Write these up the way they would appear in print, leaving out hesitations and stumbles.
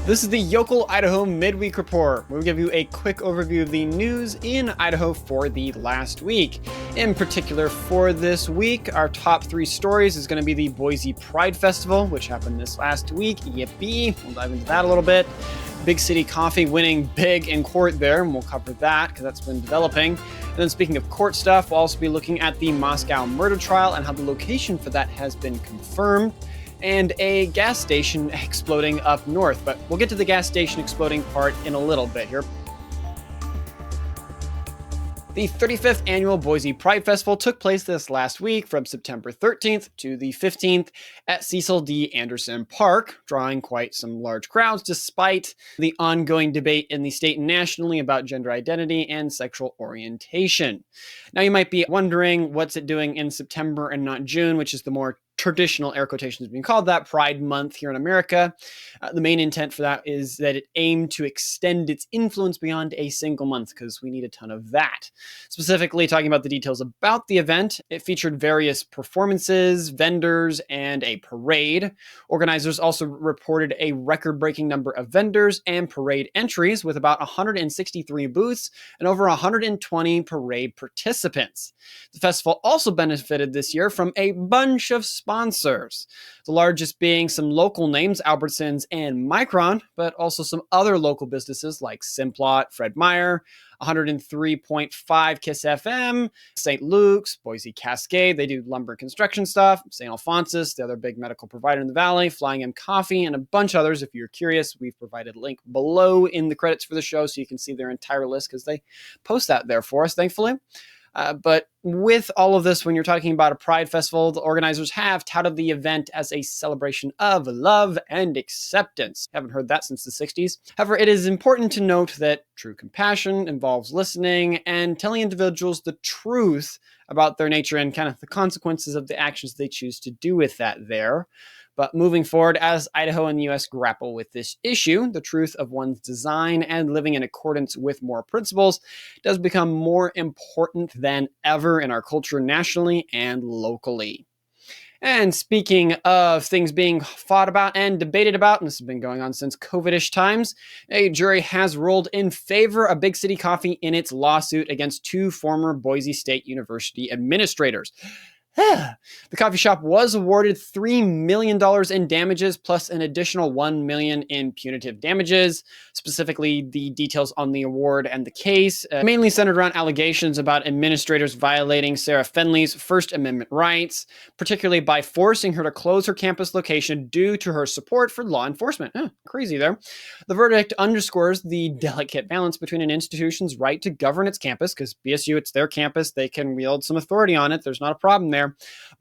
This is the Yocal Idaho Midweek Report. We'll give you a quick overview of the news in Idaho for the last week. In particular, for this week, our top three stories is going to be the Boise Pride Festival, which happened this last week. Yippee! We'll dive into that a little bit. Big City Coffee winning big in court there, and we'll cover that because that's been developing. And then speaking of court stuff, we'll also be looking at the Moscow murder trial and how the location for that has been confirmed. And a gas station exploding up north. But we'll get to the gas station exploding part in a little bit here. The 35th annual Boise Pride Festival took place this last week from September 13th to the 15th at Cecil D. Anderson Park, drawing quite some large crowds despite the ongoing debate in the state and nationally about gender identity and sexual orientation. Now you might be wondering what's it doing in September and not June, which is the more traditional, air quotations being called that, Pride Month here in America. The main intent for that is that it aimed to extend its influence beyond a single month because we need a ton of that. Specifically talking about the details about the event, it featured various performances, vendors, and a parade. Organizers also reported a record-breaking number of vendors and parade entries with about 163 booths and over 120 parade participants. The festival also benefited this year from a bunch of sponsors, the largest being some local names, Albertsons and Micron, but also some other local businesses like Simplot, Fred Meyer, 103.5 KISS FM, St. Luke's, Boise Cascade, they do lumber and construction stuff, St. Alphonsus, the other big medical provider in the valley, Flying M Coffee, and a bunch of others. If you're curious, we've provided a link below in the credits for the show so you can see their entire list because they post that there for us, thankfully. But with all of this, when you're talking about a Pride Festival, the organizers have touted the event as a celebration of love and acceptance. Haven't heard that since the 60s. However, it is important to note that true compassion involves listening and telling individuals the truth about their nature and kind of the consequences of the actions they choose to do with that there. But moving forward, as Idaho and the U.S. grapple with this issue, the truth of one's design and living in accordance with moral principles does become more important than ever in our culture nationally and locally. And speaking of things being fought about and debated about, and this has been going on since COVID-ish times, a jury has ruled in favor of Big City Coffee in its lawsuit against two former Boise State University administrators. The coffee shop was awarded $3 million in damages plus an additional $1 million in punitive damages. Specifically, the details on the award and the case mainly centered around allegations about administrators violating Sarah Fenley's First Amendment rights, particularly by forcing her to close her campus location due to her support for law enforcement. Crazy there. The verdict underscores the delicate balance between an institution's right to govern its campus, because BSU, it's their campus, they can wield some authority on it, there's not a problem there,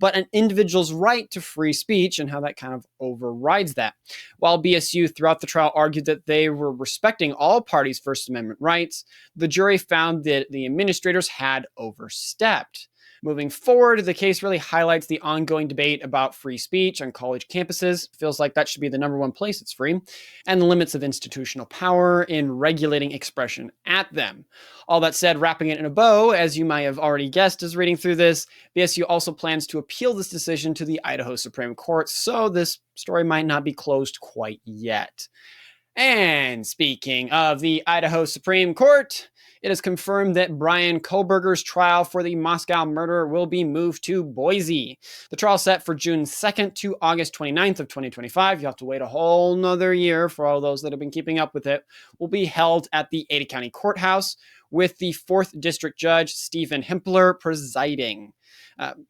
but an individual's right to free speech and how that kind of overrides that. While BSU throughout the trial argued that they were respecting all parties' First Amendment rights, the jury found that the administrators had overstepped. Moving forward, the case really highlights the ongoing debate about free speech on college campuses. Feels like that should be the number one place it's free, and the limits of institutional power in regulating expression at them. All that said, wrapping it in a bow, as you might have already guessed as reading through this, BSU also plans to appeal this decision to the Idaho Supreme Court, so this story might not be closed quite yet. And speaking of the Idaho Supreme Court, it is confirmed that Brian Kohlberger's trial for the Moscow murder will be moved to Boise. The trial set for June 2nd to August 29th of 2025. You'll have to wait a whole nother year for all those that have been keeping up with it. Will be held at the Ada County Courthouse with the 4th District Judge Stephen Hempler presiding.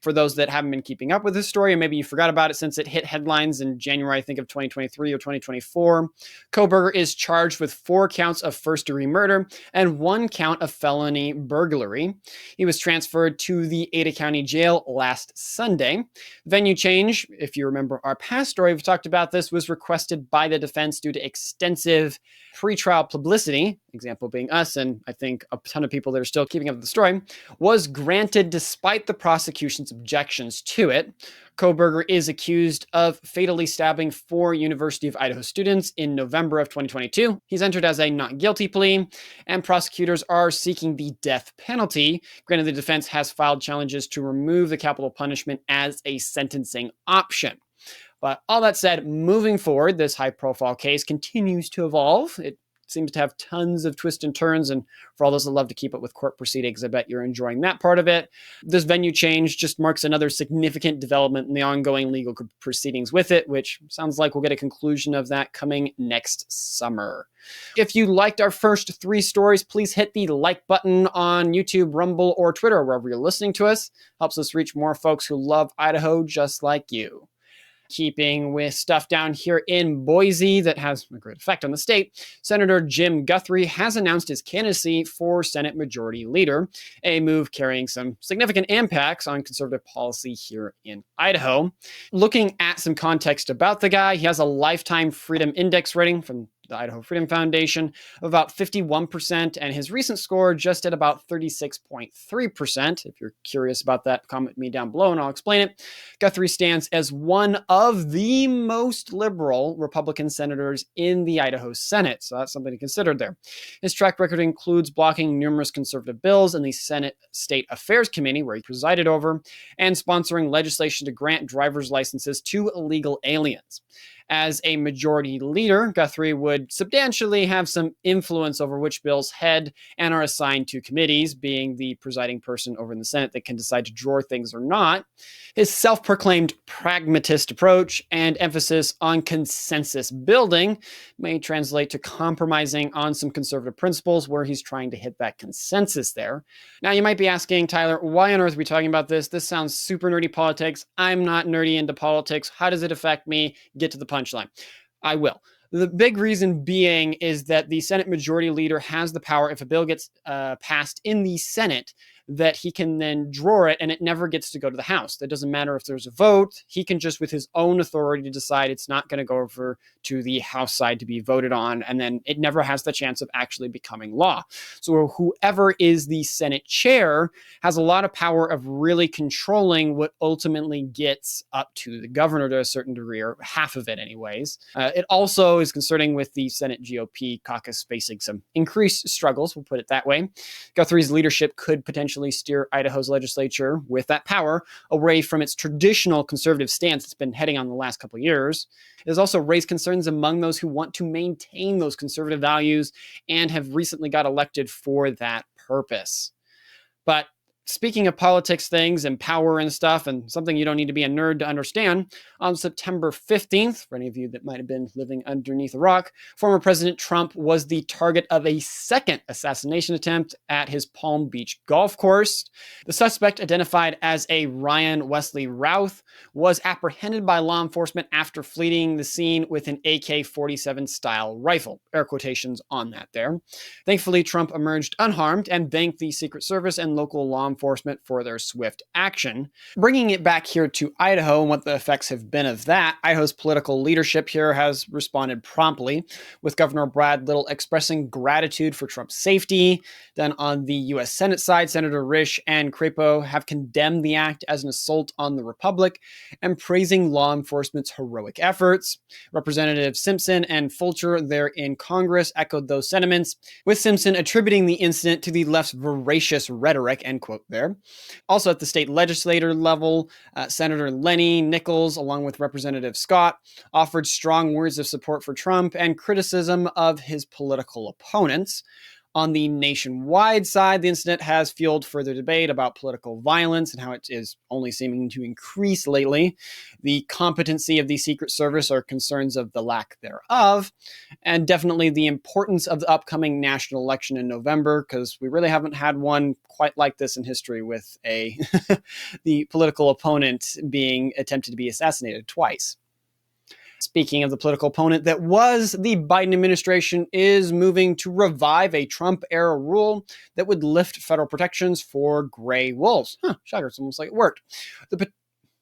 For those that haven't been keeping up with this story, or maybe you forgot about it since it hit headlines in January, I think, of 2023 or 2024, Kohlberger is charged with 4 counts of first-degree murder and 1 count of felony burglary. He was transferred to the Ada County Jail last Sunday. Venue change, if you remember our past story, we've talked about this, was requested by the defense due to extensive pretrial publicity, example being us, and I think a ton of people that are still keeping up with the story, was granted despite the prosecution's objections to it. Kohlberger is accused of fatally stabbing 4 University of Idaho students in November of 2022. He's entered as a not guilty plea, and prosecutors are seeking the death penalty. Granted, the defense has filed challenges to remove the capital punishment as a sentencing option. But all that said, moving forward, this high-profile case continues to evolve. It seems to have tons of twists and turns, and for all those that love to keep up with court proceedings, I bet you're enjoying that part of it. This venue change just marks another significant development in the ongoing legal proceedings with it, which sounds like we'll get a conclusion of that coming next summer. If you liked our first 3 stories, please hit the like button on YouTube, Rumble, or Twitter, wherever you're listening to us. Helps us reach more folks who love Idaho just like you. Keeping with stuff down here in Boise that has a great effect on the state, Senator Jim Guthrie has announced his candidacy for Senate Majority Leader, a move carrying some significant impacts on conservative policy here in Idaho. Looking at some context about the guy, he has a lifetime freedom index rating from the Idaho Freedom Foundation of about 51%, and his recent score just at about 36.3%. If you're curious about that, comment me down below and I'll explain it. Guthrie stands as one of the most liberal Republican senators in the Idaho Senate, so that's something to consider there. His track record includes blocking numerous conservative bills in the Senate State Affairs Committee, where he presided over, and sponsoring legislation to grant driver's licenses to illegal aliens. As a majority leader, Guthrie would substantially have some influence over which bills head and are assigned to committees, being the presiding person over in the Senate that can decide to draw things or not. His self-proclaimed pragmatist approach and emphasis on consensus building may translate to compromising on some conservative principles where he's trying to hit that consensus there. Now, you might be asking, Tyler, why on earth are we talking about this? This sounds super nerdy politics. I'm not nerdy into politics. How does it affect me? Get to the punchline. I will. The big reason being is that the Senate Majority Leader has the power, if a bill gets passed in the Senate, that he can then draw it and it never gets to go to the House. That doesn't matter if there's a vote. He can just, with his own authority, decide it's not going to go over to the House side to be voted on, and then it never has the chance of actually becoming law. So whoever is the Senate chair has a lot of power of really controlling what ultimately gets up to the governor to a certain degree, or half of it anyways. It also is concerning with the Senate GOP caucus facing some increased struggles, we'll put it that way. Guthrie's leadership could potentially steer Idaho's legislature with that power away from its traditional conservative stance it's been heading on the last couple of years. It has also raised concerns among those who want to maintain those conservative values and have recently got elected for that purpose. But speaking of politics things and power and stuff, and something you don't need to be a nerd to understand, on September 15th, for any of you that might have been living underneath a rock, former President Trump was the target of a second assassination attempt at his Palm Beach golf course. The suspect, identified as a Ryan Wesley Routh, was apprehended by law enforcement after fleeing the scene with an AK-47 style rifle. Air quotations on that there. Thankfully, Trump emerged unharmed and thanked the Secret Service and local law enforcement for their swift action. Bringing it back here to Idaho and what the effects have been of that, Idaho's political leadership here has responded promptly, with Governor Brad Little expressing gratitude for Trump's safety. Then on the U.S. Senate side, Senator Risch and Crapo have condemned the act as an assault on the Republic and praising law enforcement's heroic efforts. Representatives Simpson and Fulcher there in Congress echoed those sentiments, with Simpson attributing the incident to the left's voracious rhetoric, end quote there. Also at the state legislator level, Senator Lenny Nichols, along with Representative Scott, offered strong words of support for Trump and criticism of his political opponents. On the nationwide side, the incident has fueled further debate about political violence and how it is only seeming to increase lately. The competency of the Secret Service or concerns of the lack thereof, and definitely the importance of the upcoming national election in November, because we really haven't had one quite like this in history, with the political opponent being attempted to be assassinated twice. Speaking of the political opponent that was, the Biden administration is moving to revive a Trump-era rule that would lift federal protections for gray wolves. Shocker, it's almost like it worked.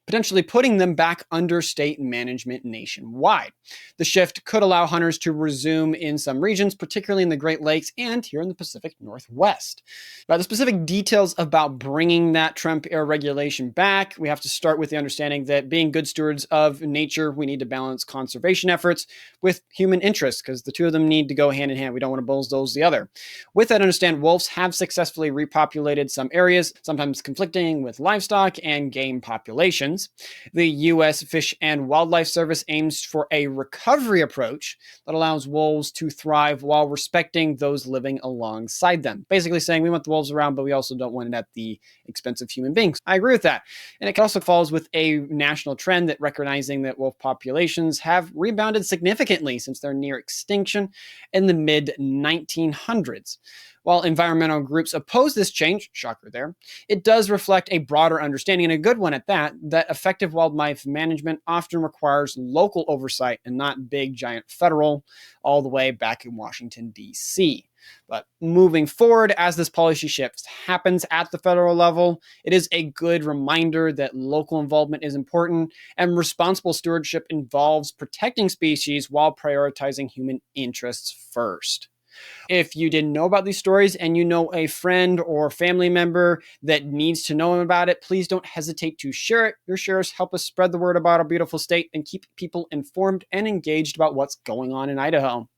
Potentially putting them back under state management nationwide. The shift could allow hunters to resume in some regions, particularly in the Great Lakes and here in the Pacific Northwest. By the specific details about bringing that Trump-era regulation back, we have to start with the understanding that being good stewards of nature, we need to balance conservation efforts with human interests, because the two of them need to go hand in hand. We don't want to bulldoze the other. With that, understand wolves have successfully repopulated some areas, sometimes conflicting with livestock and game populations. happens. The U.S. Fish and Wildlife Service aims for a recovery approach that allows wolves to thrive while respecting those living alongside them. Basically saying we want the wolves around, but we also don't want it at the expense of human beings. I agree with that. And it also falls with a national trend that recognizing that wolf populations have rebounded significantly since their near extinction in the mid-1900s. While environmental groups oppose this change, shocker there, it does reflect a broader understanding, and a good one at that, that effective wildlife management often requires local oversight and not big, giant federal, all the way back in Washington, D.C. But moving forward, as this policy shift happens at the federal level, it is a good reminder that local involvement is important, and responsible stewardship involves protecting species while prioritizing human interests first. If you didn't know about these stories and you know a friend or family member that needs to know about it, please don't hesitate to share it. Your shares help us spread the word about our beautiful state and keep people informed and engaged about what's going on in Idaho.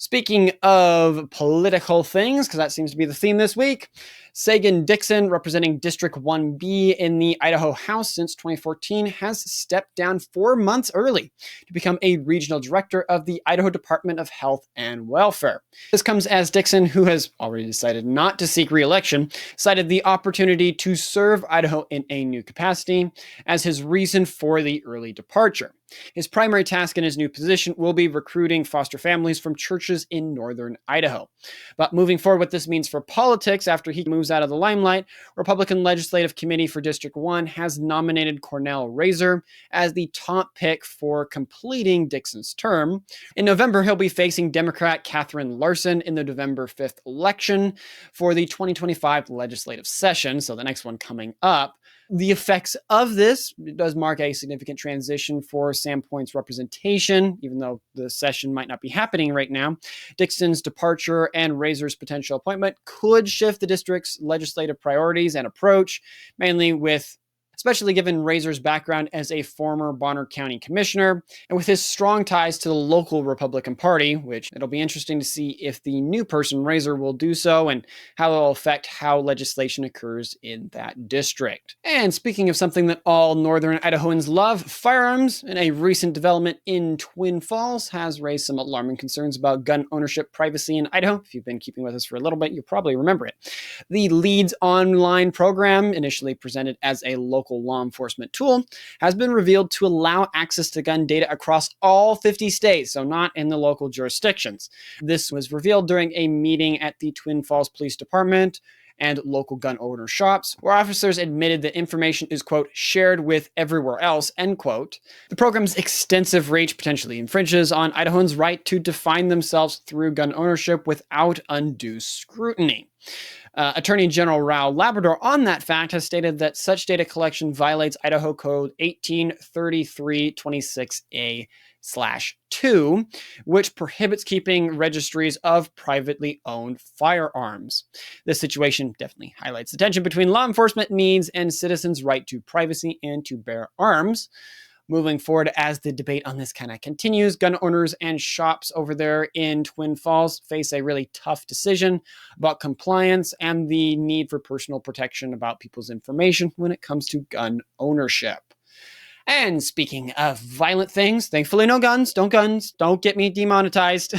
Speaking of political things, because that seems to be the theme this week, Saga Dixon, representing District 1B in the Idaho House since 2014, has stepped down 4 months early to become a regional director of the Idaho Department of Health and Welfare. This comes as Dixon, who has already decided not to seek re-election, cited the opportunity to serve Idaho in a new capacity as his reason for the early departure. His primary task in his new position will be recruiting foster families from churches in northern Idaho. But moving forward, what this means for politics after he moves out of the limelight, Republican Legislative Committee for District 1 has nominated Cornell Razor as the top pick for completing Dixon's term. In November, he'll be facing Democrat Catherine Larson in the November 5th election for the 2025 legislative session, so the next one coming up. The effects of this does mark a significant transition for Sandpoint's representation, even though the session might not be happening right now. Dixon's departure and Razor's potential appointment could shift the district's legislative priorities and approach, mainly with especially given Razor's background as a former Bonner County commissioner, and with his strong ties to the local Republican Party, which it'll be interesting to see if the new person, Razor, will do so, and how it will affect how legislation occurs in that district. And speaking of something that all northern Idahoans love, firearms, and a recent development in Twin Falls has raised some alarming concerns about gun ownership privacy in Idaho. If you've been keeping with us for a little bit, you'll probably remember it. The Leads Online program, initially presented as a local law enforcement tool, has been revealed to allow access to gun data across all 50 states, so not in the local jurisdictions. This was revealed during a meeting at the Twin Falls Police Department and local gun owner shops, where officers admitted that information is, quote, shared with everywhere else, end quote. The program's extensive reach potentially infringes on Idahoans' right to define themselves through gun ownership without undue scrutiny. Attorney General Rao Labrador on that fact has stated that such data collection violates Idaho Code 183326A/2, which prohibits keeping registries of privately owned firearms. This situation definitely highlights the tension between law enforcement needs and citizens' right to privacy and to bear arms. Moving forward, as the debate on this kind of continues, gun owners and shops over there in Twin Falls face a really tough decision about compliance and the need for personal protection about people's information when it comes to gun ownership. And speaking of violent things, thankfully no guns, don't get me demonetized.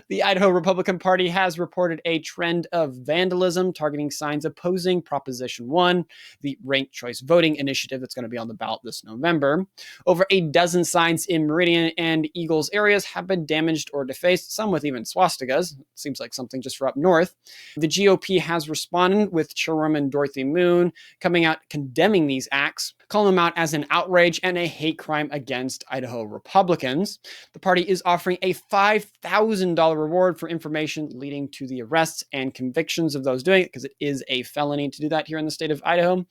The Idaho Republican Party has reported a trend of vandalism targeting signs opposing Proposition 1, the ranked choice voting initiative that's going to be on the ballot this November. Over a dozen signs in Meridian and Eagles areas have been damaged or defaced, some with even swastikas. Seems like something just for up north. The GOP has responded with Chairwoman Dorothy Moon coming out condemning these acts, calling them out as an outrage and a hate crime against Idaho Republicans. The party is offering a $5,000 reward for information leading to the arrests and convictions of those doing it, because it is a felony to do that here in the state of Idaho.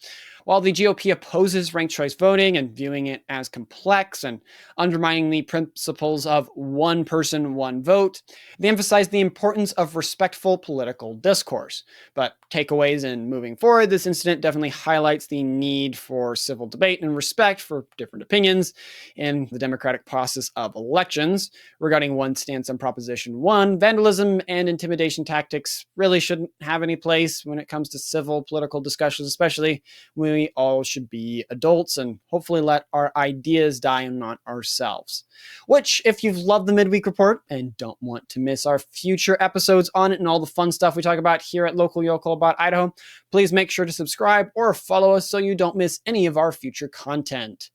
While the GOP opposes ranked choice voting and viewing it as complex and undermining the principles of one person, one vote, they emphasize the importance of respectful political discourse. But takeaways in moving forward, this incident definitely highlights the need for civil debate and respect for different opinions in the democratic process of elections. Regarding one stance on Proposition 1, vandalism and intimidation tactics really shouldn't have any place when it comes to civil political discussions, especially when we all should be adults and hopefully let our ideas die and not ourselves. Which, if you've loved the Midweek Report and don't want to miss our future episodes on it and all the fun stuff we talk about here at Local Yocal about Idaho, please make sure to subscribe or follow us so you don't miss any of our future content.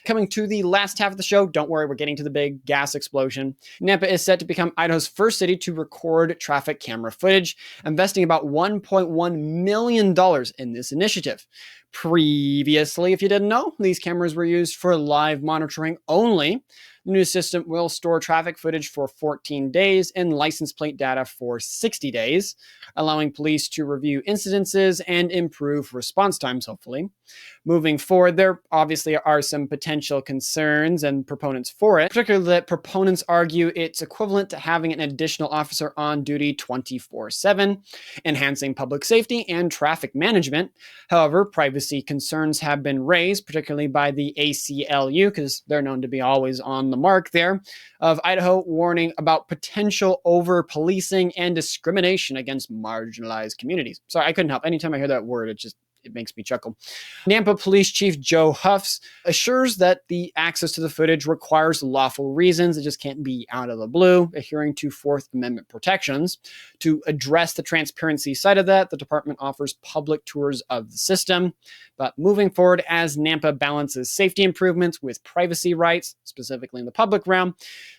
Coming to the last half of the show, don't worry, we're getting to the big gas explosion. Nampa is set to become Idaho's first city to record traffic camera footage, investing about $1.1 million in this initiative. Previously, if you didn't know, these cameras were used for live monitoring only. The new system will store traffic footage for 14 days and license plate data for 60 days, allowing police to review incidences and improve response times, hopefully. Moving forward, there obviously are some potential concerns and proponents for it, particularly that proponents argue it's equivalent to having an additional officer on duty 24/7, enhancing public safety and traffic management. However, privacy concerns have been raised, particularly by the ACLU, because they're known to be always on the mark there, of Idaho, warning about potential over-policing and discrimination against marginalized communities. Sorry, I couldn't help. Anytime I hear that word, it makes me chuckle. Nampa Police Chief Joe Huffs assures that the access to the footage requires lawful reasons. It just can't be out of the blue, adhering to Fourth Amendment protections. To address the transparency side of that, the department offers public tours of the system. But moving forward, as Nampa balances safety improvements with privacy rights, specifically in the public realm,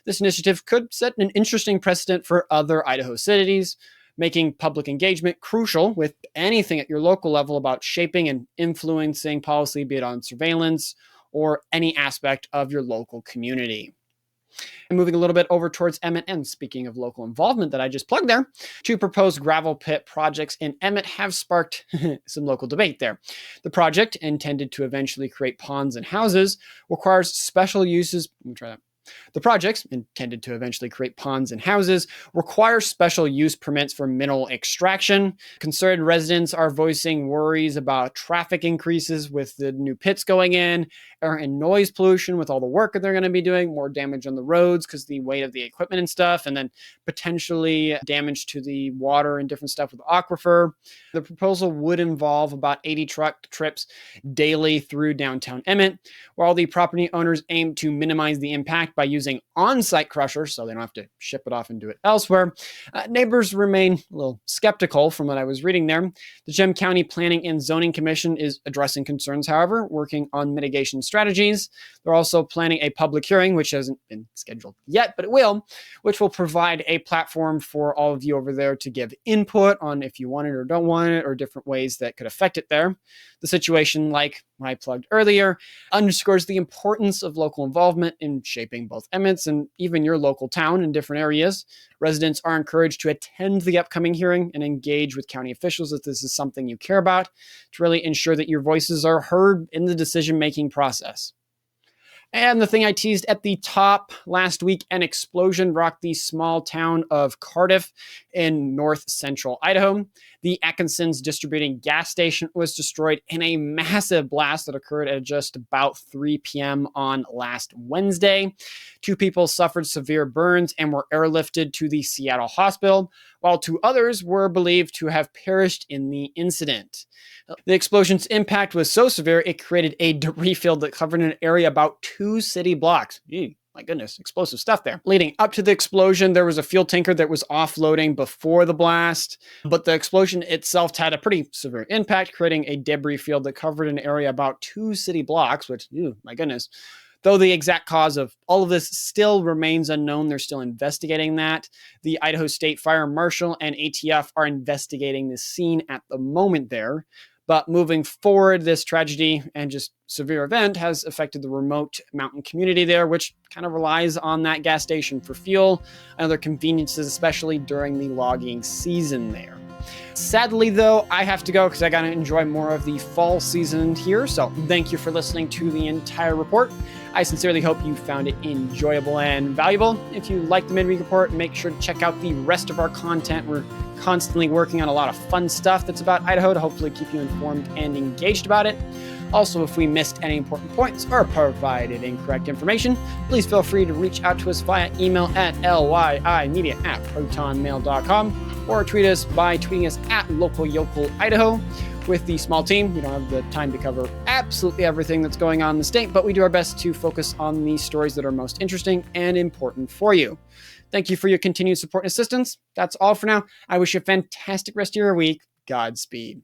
this initiative could set an interesting precedent for other Idaho cities, making public engagement crucial with anything at your local level about shaping and influencing policy, be it on surveillance or any aspect of your local community. And moving a little bit over towards Emmett, and speaking of local involvement that I just plugged there, two proposed gravel pit projects in Emmett have sparked some local debate there. The project, intended to eventually create ponds and houses, requires special uses. Let me try that. The projects, intended to eventually create ponds and houses, require special use permits for mineral extraction. Concerned residents are voicing worries about traffic increases with the new pits going in, and noise pollution with all the work that they're going to be doing, more damage on the roads because the weight of the equipment and stuff, and then potentially damage to the water and different stuff with the aquifer. The proposal would involve about 80 truck trips daily through downtown Emmett, while the property owners aim to minimize the impact by using on-site crushers so they don't have to ship it off and do it elsewhere. Neighbors remain a little skeptical from what I was reading there. The Gem County Planning and Zoning Commission is addressing concerns, however, working on mitigation strategies. They're also planning a public hearing, which hasn't been scheduled yet, but it will, which will provide a platform for all of you over there to give input on if you want it or don't want it, or different ways that could affect it there. The situation, like I plugged earlier, underscores the importance of local involvement in shaping both Emmett's and even your local town in different areas. Residents are encouraged to attend the upcoming hearing and engage with county officials if this is something you care about, to really ensure that your voices are heard in the decision-making process. And the thing I teased at the top last week, an explosion rocked the small town of Cardiff in north central Idaho. The Atkinson's distributing gas station was destroyed in a massive blast that occurred at just about 3 p.m. on last Wednesday. 2 people suffered severe burns and were airlifted to the Seattle hospital, while 2 others were believed to have perished in the incident. The explosion's impact was so severe, it created a debris field that covered an area about 2 city blocks. My goodness, explosive stuff there. Leading up to the explosion, there was a fuel tanker that was offloading before the blast, but the explosion itself had a pretty severe impact, creating a debris field that covered an area about 2 city blocks, which, my goodness. Though the exact cause of all of this still remains unknown, they're still investigating that. The Idaho State Fire Marshal and ATF are investigating this scene at the moment there. But moving forward, this tragedy and just severe event has affected the remote mountain community there, which kind of relies on that gas station for fuel and other conveniences, especially during the logging season there. Sadly, though, I have to go because I got to enjoy more of the fall season here. So thank you for listening to the entire report. I sincerely hope you found it enjoyable and valuable. If you like the Midweek Report, make sure to check out the rest of our content. We're constantly working on a lot of fun stuff that's about Idaho to hopefully keep you informed and engaged about it. Also, if we missed any important points or provided incorrect information, please feel free to reach out to us via email at lyimedia@protonmail.com or tweet us by tweeting us at Local Yocal Idaho. With the small team, we don't have the time to cover absolutely everything that's going on in the state, but we do our best to focus on the stories that are most interesting and important for you. Thank you for your continued support and assistance. That's all for now. I wish you a fantastic rest of your week. Godspeed.